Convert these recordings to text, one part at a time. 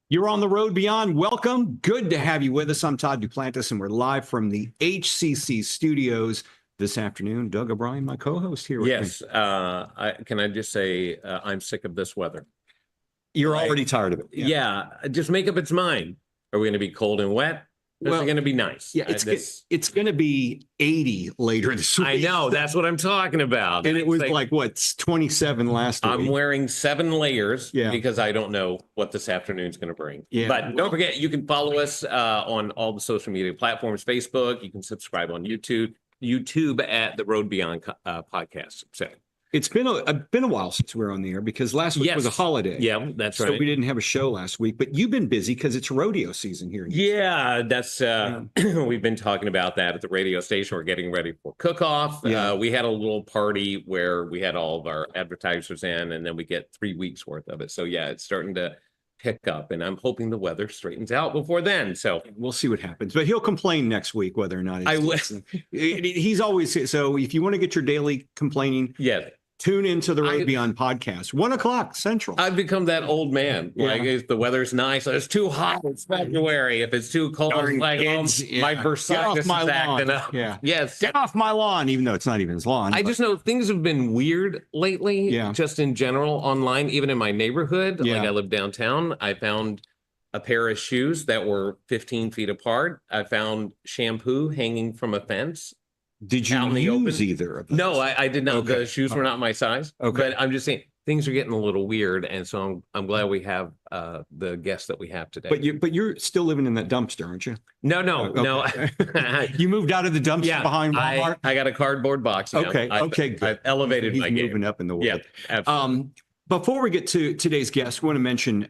You're on the road beyond. Welcome. Good to have you with us. I'm Todd Duplantis, and we're live from the HCC studios this afternoon. Doug O'Brien, my co-host here with me. Yes. Can I just say I'm sick of this weather? You're already tired of it. Yeah. Just make up its mind. Are we going to be cold and wet? Or is it going to be nice? Yeah, it's going to be 80 later this week. I know. That's what I'm talking about. And it was like what, 27 last week. I'm wearing 7 layers Yeah. because I don't know what this afternoon's going to bring. Yeah. But don't forget, you can follow us on all the social media platforms, Facebook. You can subscribe on YouTube at the Road Beyond podcast. So it's been a while since we were on the air because last week was a holiday. Yeah, that's right. So we didn't have a show last week, but you've been busy because it's rodeo season here. Yeah, that's we've been talking about that at the radio station. We're getting ready for cook-off. Yeah. We had a little party where we had all of our advertisers in, and then we get 3 weeks worth of it. So yeah, it's starting to pick up, and I'm hoping the weather straightens out before then. So we'll see what happens. But he'll complain next week whether or not he's always so. If you want to get your daily complaining, tune into the Road Beyond podcast, 1 o'clock Central. I've become that old man. Yeah. Like, if the weather's nice, it's too hot, it's February. If it's too cold, it's like, my bursitis is acting up. Yeah. Yes. Get off my lawn, even though it's not even his lawn. I just know things have been weird lately, just in general, online, even in my neighborhood. Yeah. Like, I live downtown. I found a pair of shoes that were 15 feet apart. I found shampoo hanging from a fence. Did you use either of those? No, I did not. Okay. The shoes were not my size. Okay. But I'm just saying things are getting a little weird, and so I'm glad we have the guest that we have today. But you're still living in that dumpster, aren't you? No. You moved out of the dumpster behind Walmart? I got a cardboard box now. Okay, good. I've elevated He's my moving up in the world. Yeah, absolutely. Before we get to today's guest, I want to mention,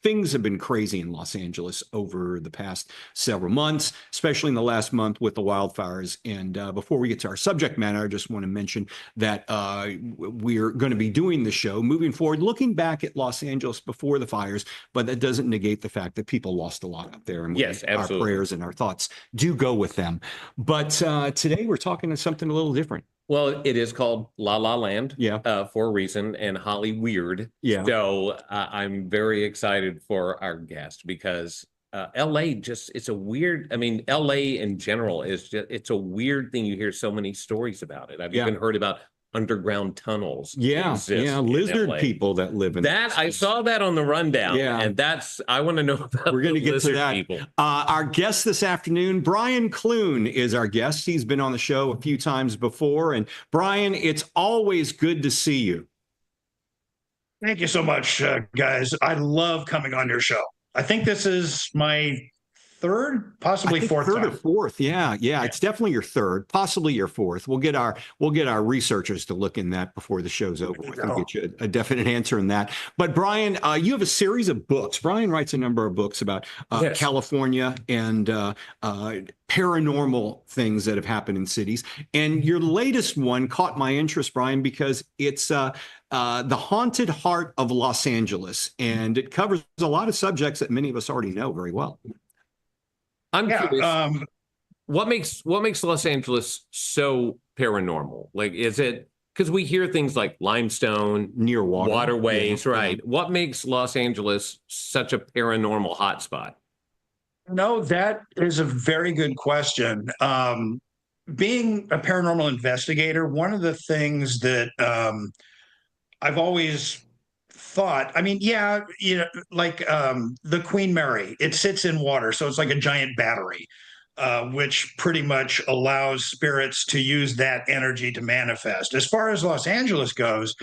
things have been crazy in Los Angeles over the past several months, especially in the last month with the wildfires. And before we get to our subject matter, I just want to mention that we're going to be doing the show moving forward, looking back at Los Angeles before the fires, but that doesn't negate the fact that people lost a lot out there. And yes, absolutely. Our prayers and our thoughts do go with them. But today we're talking to something a little different. Well, it is called La La Land for a reason, and Holly Weird. Yeah. So I'm very excited for our guest because LA it's a weird, LA in general it's a weird thing. You hear so many stories about it. I've even heard about underground tunnels. Lizard people that live in that. I saw that on the rundown. And I want to know about. We're going to get to that. People. Our guest this afternoon, Brian Clune, is our guest. He's been on the show a few times before. And Brian, it's always good to see you. Thank you so much, guys. I love coming on your show. I think this is my third, possibly fourth third time. Or fourth. Yeah. It's definitely your third, possibly your fourth. We'll get our researchers to look in that before the show's over with and get you a definite answer in that. But Brian, you have a series of books. Brian writes a number of books about California and paranormal things that have happened in cities. And your latest one caught my interest, Brian, because it's The Haunted Heart of Los Angeles, and it covers a lot of subjects that many of us already know very well. I'm curious. What makes Los Angeles so paranormal? Like, is it because we hear things like limestone near waterways, right? Yeah. What makes Los Angeles such a paranormal hotspot? No, that is a very good question. Being a paranormal investigator, one of the things that I've always thought, like the Queen Mary, it sits in water, so it's like a giant battery, which pretty much allows spirits to use that energy to manifest. As far as Los Angeles goes,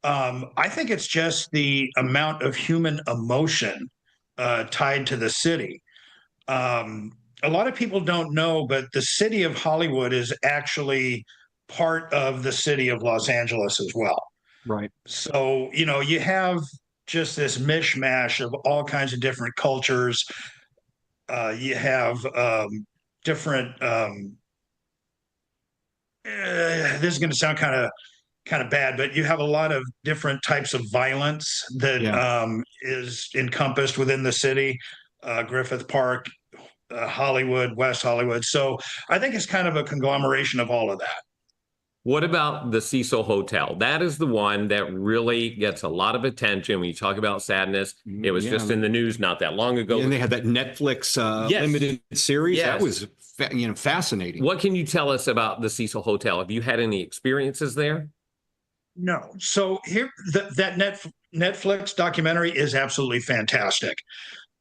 I think it's just the amount of human emotion tied to the city. A lot of people don't know, but the city of Hollywood is actually part of the city of Los Angeles as well. Right. So, you have just this mishmash of all kinds of different cultures. You have different, this is going to sound kind of bad, but you have a lot of different types of violence that is encompassed within the city, Griffith Park, Hollywood, West Hollywood. So I think it's kind of a conglomeration of all of that. What about the Cecil Hotel? That is the one that really gets a lot of attention when you talk about sadness. It was just in the news not that long ago. And they had that Netflix Yes. limited series. Yes. That was fascinating. What can you tell us about the Cecil Hotel? Have you had any experiences there? No. So here, that Netflix documentary is absolutely fantastic.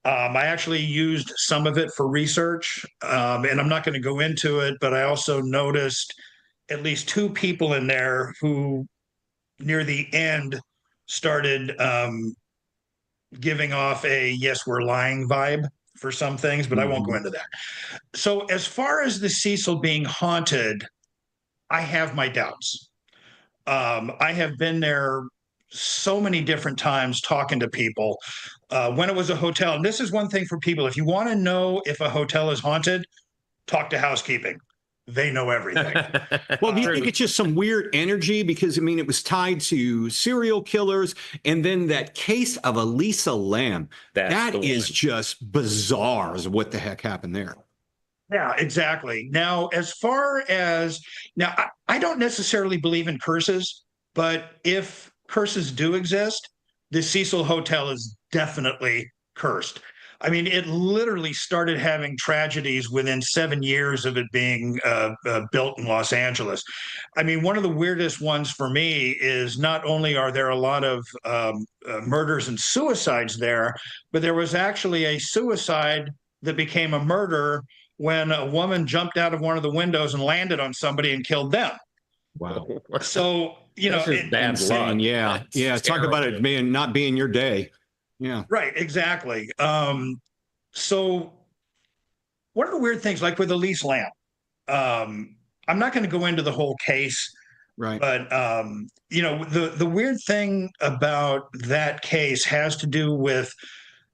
I actually used some of it for research, and I'm not going to go into it, but I also noticed at least two people in there who, near the end, started giving off a "yes, we're lying" vibe for some things, but I won't go into that. So, as far as the Cecil being haunted, I have my doubts. I have been there so many different times talking to people when it was a hotel. And this is one thing for people. If you want to know if a hotel is haunted, talk to housekeeping. They know everything. Well, do you think it's just some weird energy? Because, I mean, it was tied to serial killers. And then that case of Elisa Lam, that is just bizarre as what the heck happened there. Yeah, exactly. Now, as far as now, I don't necessarily believe in curses, but if curses do exist, the Cecil Hotel is definitely cursed. I mean, it literally started having tragedies within 7 years of it being built in Los Angeles. I mean, one of the weirdest ones for me is not only are there a lot of murders and suicides there, but there was actually a suicide that became a murder when a woman jumped out of one of the windows and landed on somebody and killed them. Wow. So, you know, bad luck. Yeah. That's yeah. Talk about it being not being your day. Yeah. Right. Exactly. So one of the weird things, like with Elise Lam, I'm not going to go into the whole case, right? But you know, the weird thing about that case has to do with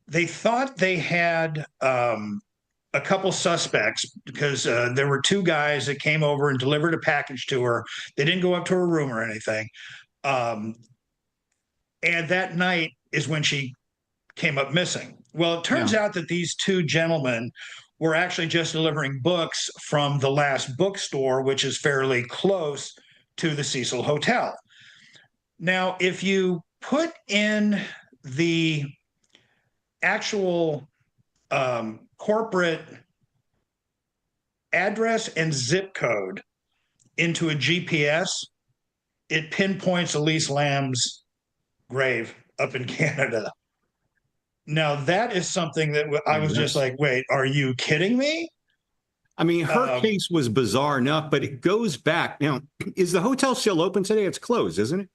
they thought they had a couple suspects because there were two guys that came over and delivered a package to her. They didn't go up to her room or anything. And that night is when she came up missing. Well, it turns out that these two gentlemen were actually just delivering books from the last bookstore, which is fairly close to the Cecil Hotel. Now, if you put in the actual corporate address and zip code into a GPS, it pinpoints Elise Lam's grave up in Canada. Now, that is something that I was just like, wait, are you kidding me? I mean, her case was bizarre enough, but it goes back. Now, is the hotel still open today? It's closed, isn't it?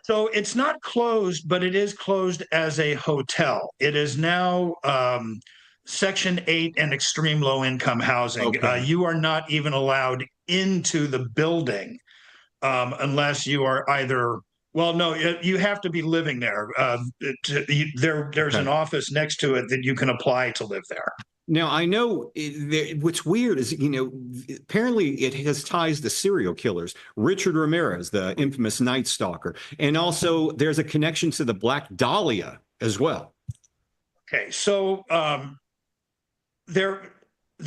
So it's not closed, but it is closed as a hotel. It is now Section 8 and extreme low income housing. Okay. You are not even allowed into the building unless you are either, well, no, you have to be living there. There's an office next to it that you can apply to live there. Now, I know what's weird is, you know, apparently it has ties to serial killers. Richard Ramirez, the infamous Night Stalker. And also there's a connection to the Black Dahlia as well. Okay, so there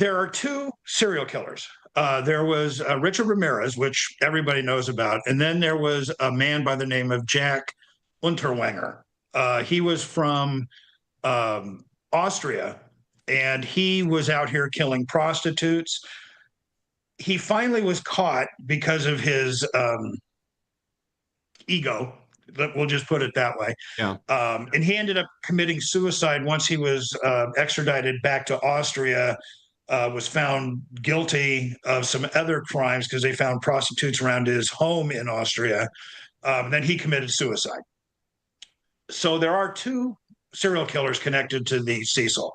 are two serial killers. There was Richard Ramirez, which everybody knows about. And then there was a man by the name of Jack Unterwenger. He was from Austria. And he was out here killing prostitutes. He finally was caught because of his ego. We'll just put it that way. Yeah. And he ended up committing suicide once he was extradited back to Austria, was found guilty of some other crimes because they found prostitutes around his home in Austria. Then he committed suicide. So there are two serial killers connected to the Cecil.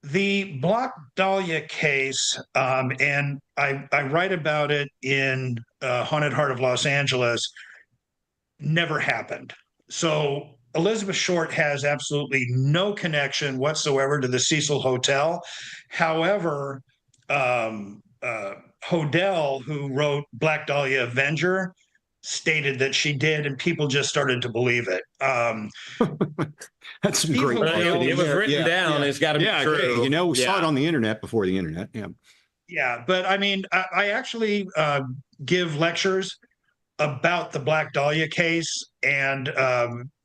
The Black Dahlia case, and I write about it in Haunted Heart of Los Angeles, never happened. So Elizabeth Short has absolutely no connection whatsoever to the Cecil Hotel. However, Hodel, who wrote Black Dahlia Avenger, stated that she did, and people just started to believe it. That's great. It was written down. It's got to be true. You know, we saw it on the internet before the internet. Yeah. Yeah, but I mean, I actually give lectures about the Black Dahlia case, and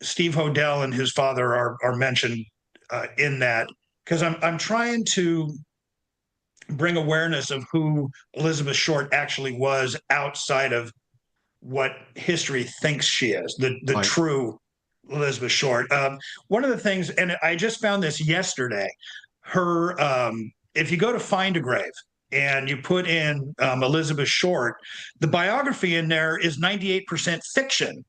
Steve Hodel and his father are mentioned in that, because I'm trying to bring awareness of who Elizabeth Short actually was outside of what history thinks she is, the Right. true Elizabeth Short. One of the things, and I just found this yesterday, her if you go to Find a Grave and you put in Elizabeth Short, the biography in there is 98% fiction,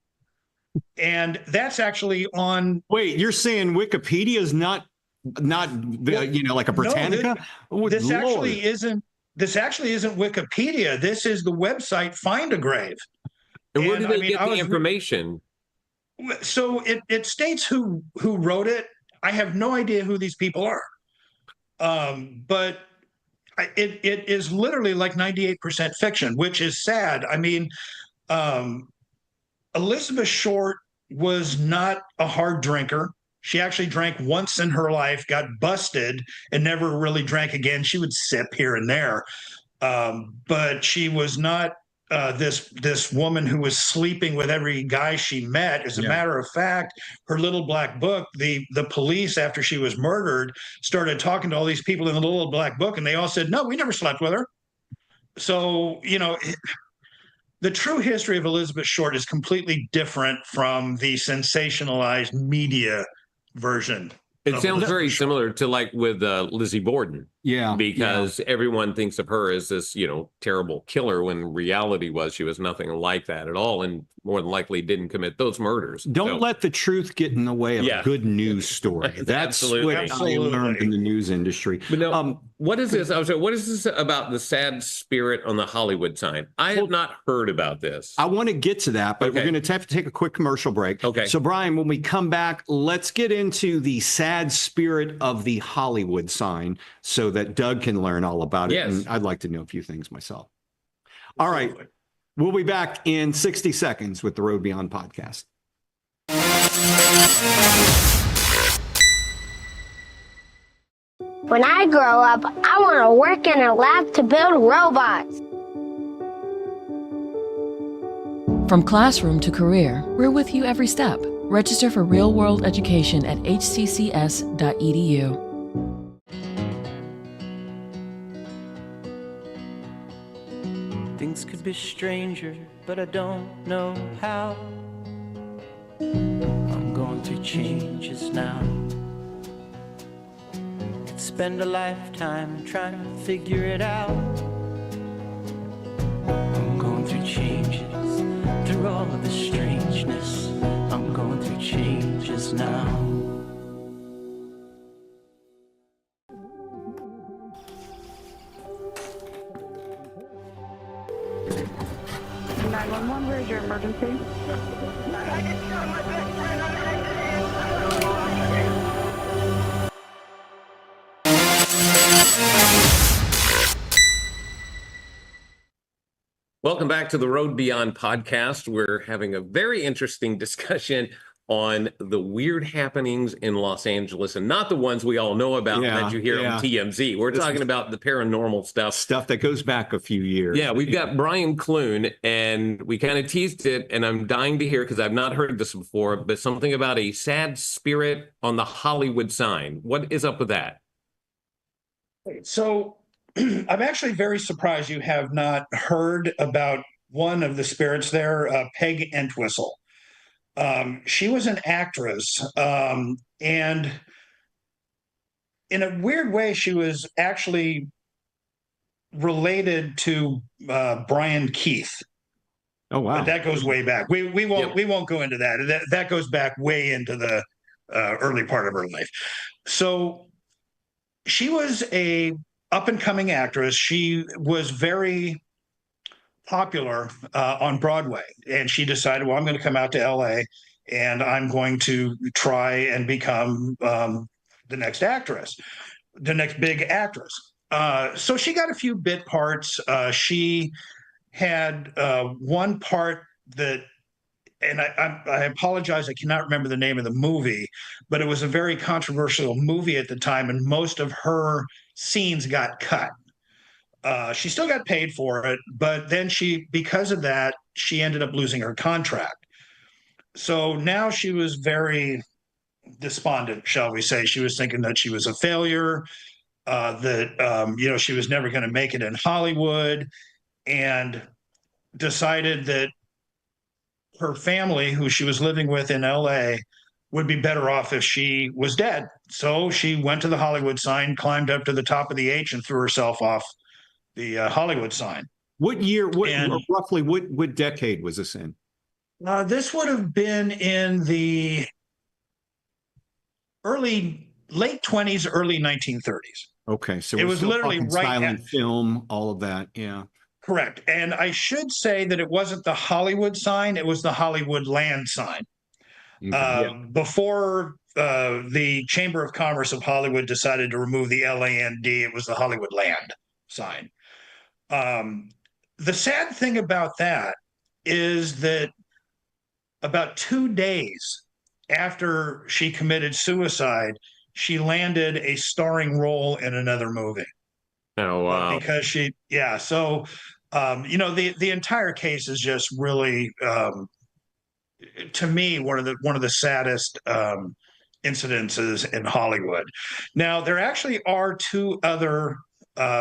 and that's actually on. Wait, you're saying Wikipedia is not Well, like a no, Britannica? Good this Lord. actually isn't. This actually isn't Wikipedia. This is the website Find a Grave. And where And do I they mean, get the information? so it states who wrote it. I have no idea who these people are, but it is literally like 98% fiction, which is sad. I mean, um, Elizabeth Short was not a hard drinker. She actually drank once in her life, got busted, and never really drank again. She would sip here and there, but she was not this woman who was sleeping with every guy she met. As a Yeah. matter of fact, her little black book, the police, after she was murdered, started talking to all these people in the little black book, and they all said, "No, we never slept with her." So, the true history of Elizabeth Short is completely different from the sensationalized media version It of sounds very Elizabeth Short. similar to like with Lizzie Borden. Yeah. Because everyone thinks of her as this, terrible killer when reality was she was nothing like that at all, and more than likely didn't commit those murders. Don't let the truth get in the way of a good news story. That's Absolutely. what I learned in the news industry. But no, what is this? I was what is this about the sad spirit on the Hollywood sign? I have not heard about this. I want to get to that, but we're going to have to take a quick commercial break. Okay. So, Brian, when we come back, let's get into the sad spirit of the Hollywood sign so that Doug can learn all about it. Yes. And I'd like to know a few things myself. All right. We'll be back in 60 seconds with the Road Beyond podcast. When I grow up, I want to work in a lab to build robots. From classroom to career, we're with you every step. Register for real-world education at hccs.edu. Things could be stranger, but I don't know how. I'm going through changes now. Could spend a lifetime trying to figure it out. I'm going through changes, through all of the strangeness. I'm going through changes now. Where's your emergency? Welcome back to the Road Beyond podcast. We're having a very interesting discussion on the weird happenings in Los Angeles, and not the ones we all know about that you hear on TMZ. We're talking about the paranormal stuff that goes back a few years. Yeah, we've got Brian Clune, and we kind of teased it, and I'm dying to hear because I've not heard this before, but something about a sad spirit on the Hollywood sign. What is up with that? So I'm actually very surprised you have not heard about one of the spirits there, Peg Entwistle. She was an actress, and in a weird way, she was actually related to Brian Keith. Oh wow, but that goes way back. We won't go into that. That goes back way into the early part of her life. So she was a up and coming actress. She was very popular on Broadway, and she decided, well, I'm going to come out to LA and I'm going to try and become the next actress, the next big actress. So she got a few bit parts. She had one part that, and I apologize, I cannot remember the name of the movie, but it was a very controversial movie at the time, and most of her scenes got cut. She still got paid for it, but then because of that, she ended up losing her contract. So now she was very despondent, shall we say. She was thinking that she was a failure, that she was never going to make it in Hollywood, and decided that her family, who she was living with in LA, would be better off if she was dead. So she went to the Hollywood sign, climbed up to the top of the H, and threw herself off the Hollywood sign. What year, And roughly, what decade was this in? this would have been in the late 20s, early 1930s. Okay, so It we're was still literally talking right silent film, all of that. Yeah. Correct. And I should say that it wasn't the Hollywood sign, it was the Hollywood land sign. Okay. Before the Chamber of Commerce of Hollywood decided to remove the LAND, it was the Hollywood land sign. The sad thing about that is that about 2 days after she committed suicide, she landed a starring role in another movie. Oh, wow. Because so the entire case is just really, to me, one of the saddest incidences in Hollywood. Now, there actually are two other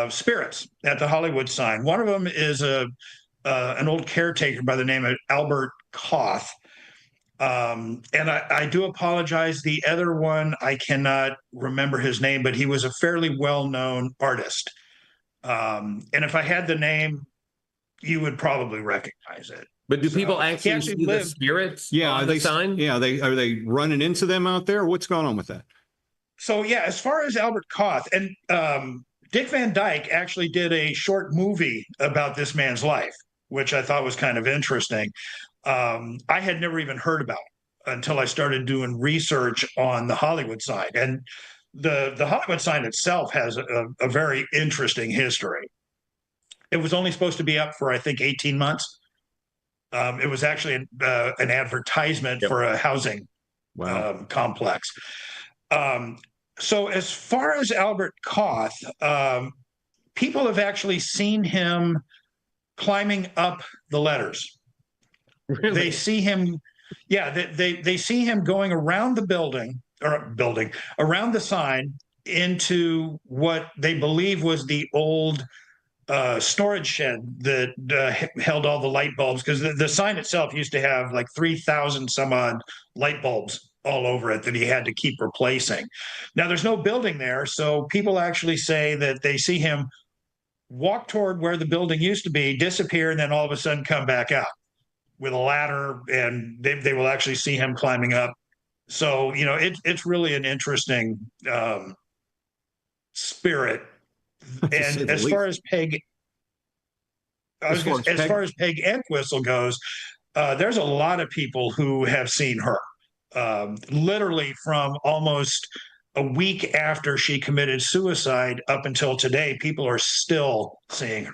spirits at the Hollywood sign. One of them is an old caretaker by the name of Albert Koth. And I do apologize. The other one, I cannot remember his name, but he was a fairly well-known artist. And if I had the name, you would probably recognize it. But do people he actually see the spirits on the sign? Yeah, are they running into them out there? What's going on with that? So yeah, as far as Albert Koth, and Dick Van Dyke actually did a short movie about this man's life, which I thought was kind of interesting. I had never even heard about it until I started doing research on the Hollywood sign. And the Hollywood sign itself has a very interesting history. It was only supposed to be up for, I think, 18 months. It was actually an advertisement for a housing complex. So as far as Albert Koth, people have actually seen him climbing up the letters. Really? They see him, they see him going around the building, around the sign into what they believe was the old storage shed that held all the light bulbs, because the sign itself used to have like 3,000 some odd light bulbs all over it that he had to keep replacing. Now there's no building there, so people actually say that they see him walk toward where the building used to be, disappear, and then all of a sudden come back out with a ladder, and they will actually see him climbing up. So it's really an interesting spirit. And as far as Peg Entwistle goes, there's a lot of people who have seen her. Literally from almost a week after she committed suicide up until today, people are still seeing her.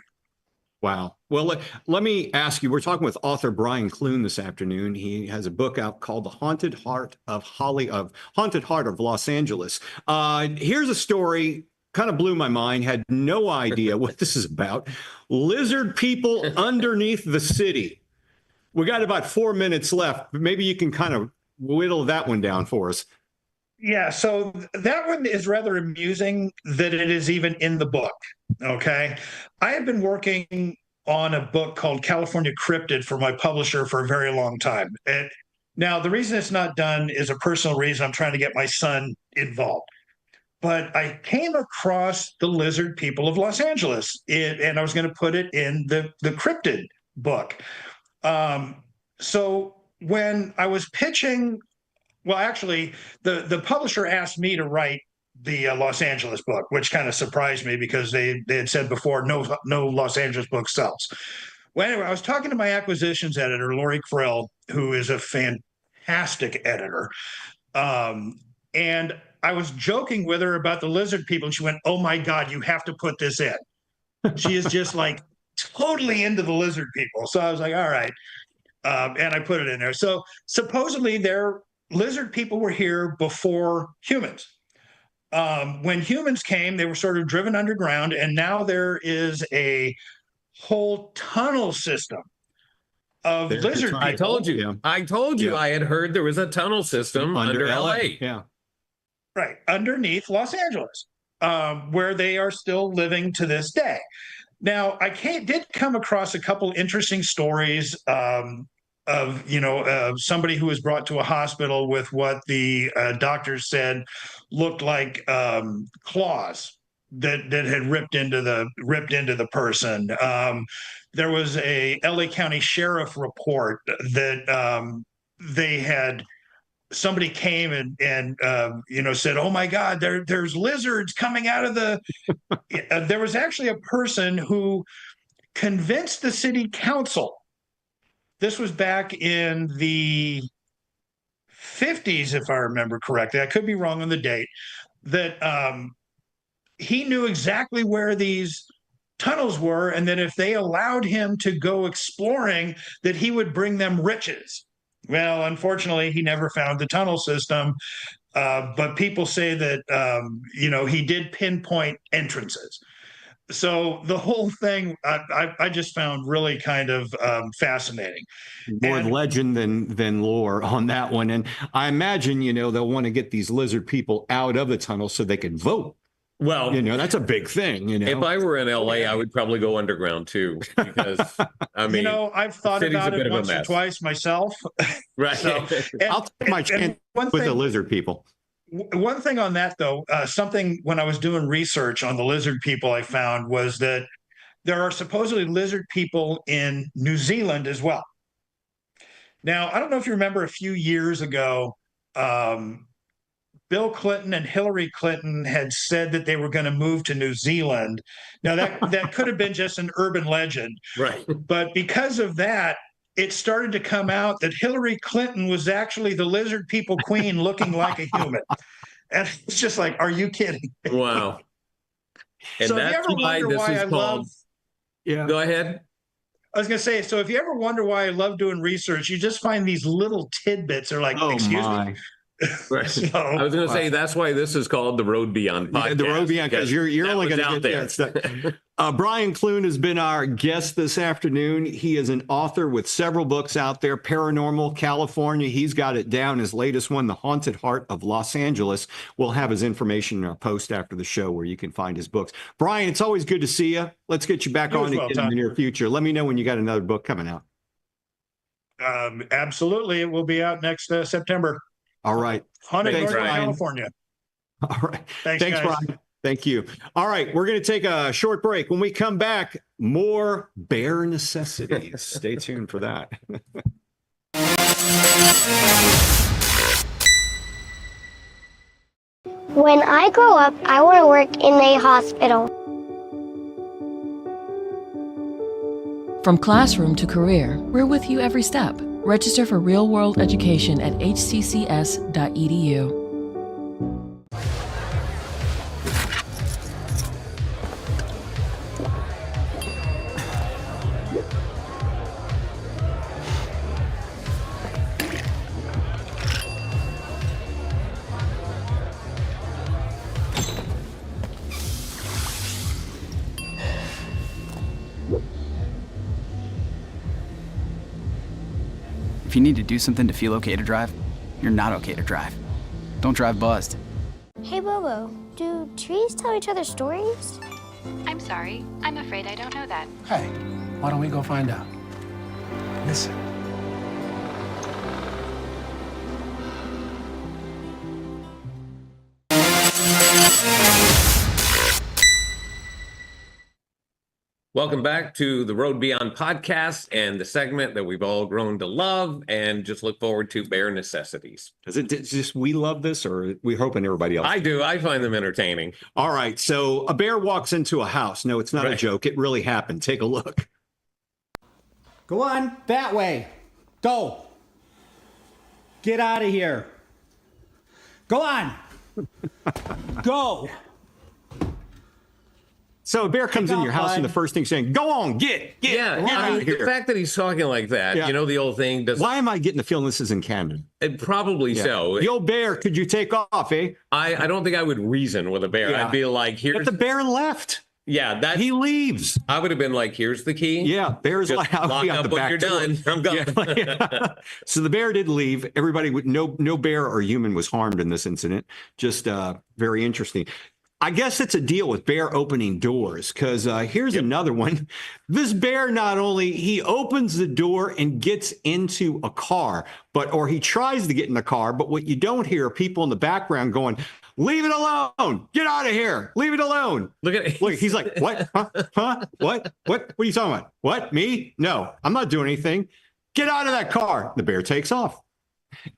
Wow. Well, let me ask you, we're talking with author Brian Clune this afternoon. He has a book out called The Haunted Heart of Los Angeles. Here's a story, kind of blew my mind, had no idea what this is about. Lizard people underneath the city. We got about 4 minutes left, but maybe you can kind of whittle that one down for us. Yeah, so that one is rather amusing that it is even in the book. Okay. I have been working on a book called California Cryptid for my publisher for a very long time. And now the reason it's not done is a personal reason. I'm trying to get my son involved. But I came across the lizard people of Los Angeles, and I was going to put it in the cryptid book. So when I was pitching, well, actually, the publisher asked me to write the Los Angeles book, which kind of surprised me because they had said before, no Los Angeles book sells. Well, anyway, I was talking to my acquisitions editor, Lori Krill, who is a fantastic editor. And I was joking with her about the lizard people, and she went, "Oh my God, you have to put this in." She is just like totally into the lizard people. So I was like, all right. And I put it in there. So supposedly lizard people were here before humans. When humans came, they were sort of driven underground, and now there is a whole tunnel system of There's lizard your people. I told you. Yeah. I told you. Yeah. I had heard there was a tunnel system under LA. Yeah. Right, underneath Los Angeles, where they are still living to this day. Now, did come across a couple interesting stories of somebody who was brought to a hospital with what the doctors said looked like claws that had ripped into the person. There was a LA County Sheriff report that they had somebody came and said, "Oh my God, there's lizards coming out of the." There was actually a person who convinced the city council. This was back in the 50s, if I remember correctly. I could be wrong on the date. That he knew exactly where these tunnels were, and that if they allowed him to go exploring, that he would bring them riches. Well, unfortunately, he never found the tunnel system, but people say that he did pinpoint entrances. So the whole thing, I just found really kind of fascinating. More And legend than lore on that one. And I imagine, they'll want to get these lizard people out of the tunnel so they can vote. Well, That's a big thing. if I were in LA, I would probably go underground too, because I mean, I've thought city's about a bit it of a once or mess. twice myself. right? So, I'll take my chance with the lizard people. One thing on that, though, something when I was doing research on the lizard people, I found was that there are supposedly lizard people in New Zealand as well. Now, I don't know if you remember a few years ago, Bill Clinton and Hillary Clinton had said that they were going to move to New Zealand. Now, that could have been just an urban legend. Right. But because of that, it started to come out that Hillary Clinton was actually the lizard people queen looking like a human. And it's just like, are you kidding? Wow. And So if you that's ever why wonder this why is I called. love, Yeah. Go ahead. I was going to say, so if you ever wonder why I love doing research, you just find these little tidbits. They're like, Oh, excuse my. me. Right. I was going to say that's why this is called the Road Beyond podcast. Yeah, the Road Beyond, because you're that only was going to out get there. that stuff. Brian Clune has been our guest this afternoon. He is an author with several books out there. Paranormal California. He's got it down. His latest one, The Haunted Heart of Los Angeles. We'll have his information in our post after the show where you can find his books. Brian, it's always good to see you. Let's get you back on again in the near future. Let me know when you got another book coming out. Absolutely. It will be out next September. All right. Haunted Thanks, Northern Brian. California. All right. Thanks, guys. Brian. Thank you. All right. We're going to take a short break. When we come back, more bare necessities. Stay tuned for that. When I grow up, I want to work in a hospital. From classroom to career, we're with you every step. Register for real-world education at hccs.edu. If you need to do something to feel okay to drive, you're not okay to drive. Don't drive buzzed. Hey, Bobo, do trees tell each other stories? I'm sorry. I'm afraid I don't know that. Hey, why don't we go find out? Listen. Welcome back to the Road Beyond podcast and the segment that we've all grown to love and just look forward to, bare necessities. Is it just we love this, or we're hoping everybody else? I do. I find them entertaining. All right. So a bear walks into a house. No, it's not a joke. It really happened. Take a look. Go on, that way. Go. Get out of here. Go on. Go. So a bear comes in your house and the first thing saying, "Go on, get Yeah, out I of mean, here." the fact that he's talking like that, Yeah. you know, the old thing. Why am I getting the feeling this is in Canada? Probably so. Yo, bear, could you take off, eh? I don't think I would reason with a bear. Yeah. I'd be like, But here's the bear left. yeah, that He leaves. I would have been like, here's the key. Yeah, bear's Just like, I'll lock be out up the when back you're door. done. I'm gone. Yeah. So the bear did leave. Everybody would no bear or human was harmed in this incident. Just very interesting. I guess it's a deal with bear opening doors because here's another one. This bear not only he opens the door and gets into a car, or he tries to get in the car, but what you don't hear are people in the background going, "Leave it alone! Get out of here! Leave it alone!" Look, he's like, "What? Huh? What? What are you talking about? What? Me? No, I'm not doing anything. Get out of that car!" The bear takes off.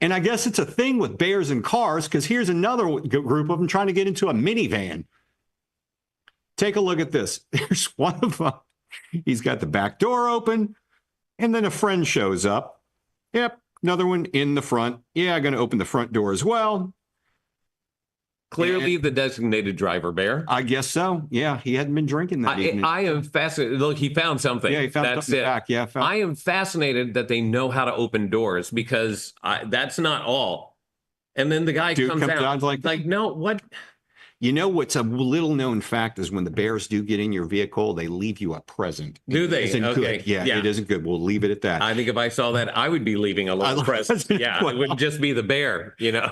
And I guess it's a thing with bears and cars because here's another group of them trying to get into a minivan. Take a look at this. There's one of them. He's got the back door open, and then a friend shows up. Yep, another one in the front. Yeah, I'm going to open the front door as well. Clearly the designated driver bear. I guess so. Yeah, he hadn't been drinking that evening. I am fascinated. Look, he found something. Yeah, he found That's something it. back. Yeah, I am fascinated that they know how to open doors because that's not all. And then the guy comes out like, no, what? You know what's a little known fact is when the bears do get in your vehicle, they leave you a present. Do they? It isn't Okay. good. Yeah, it isn't good. We'll leave it at that. I think if I saw that, I would be leaving a little present. Yeah, it wouldn't just be the bear, you know.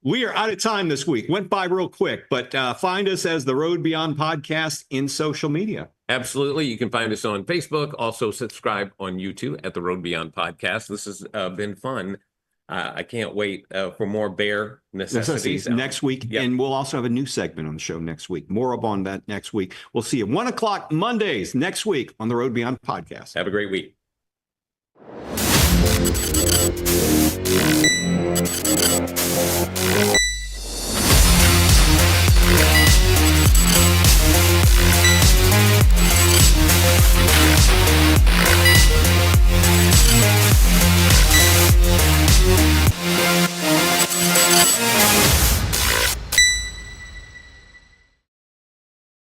We are out of time this week. Went by real quick, but find us as the Road Beyond Podcast in social media. Absolutely. You can find us on Facebook. Also subscribe on YouTube at the Road Beyond Podcast. This has been fun. I can't wait for more bear necessities next week. Yep. And we'll also have a new segment on the show next week. More up on that next week. We'll see you 1 o'clock Mondays next week on the Road Beyond Podcast. Have a great week.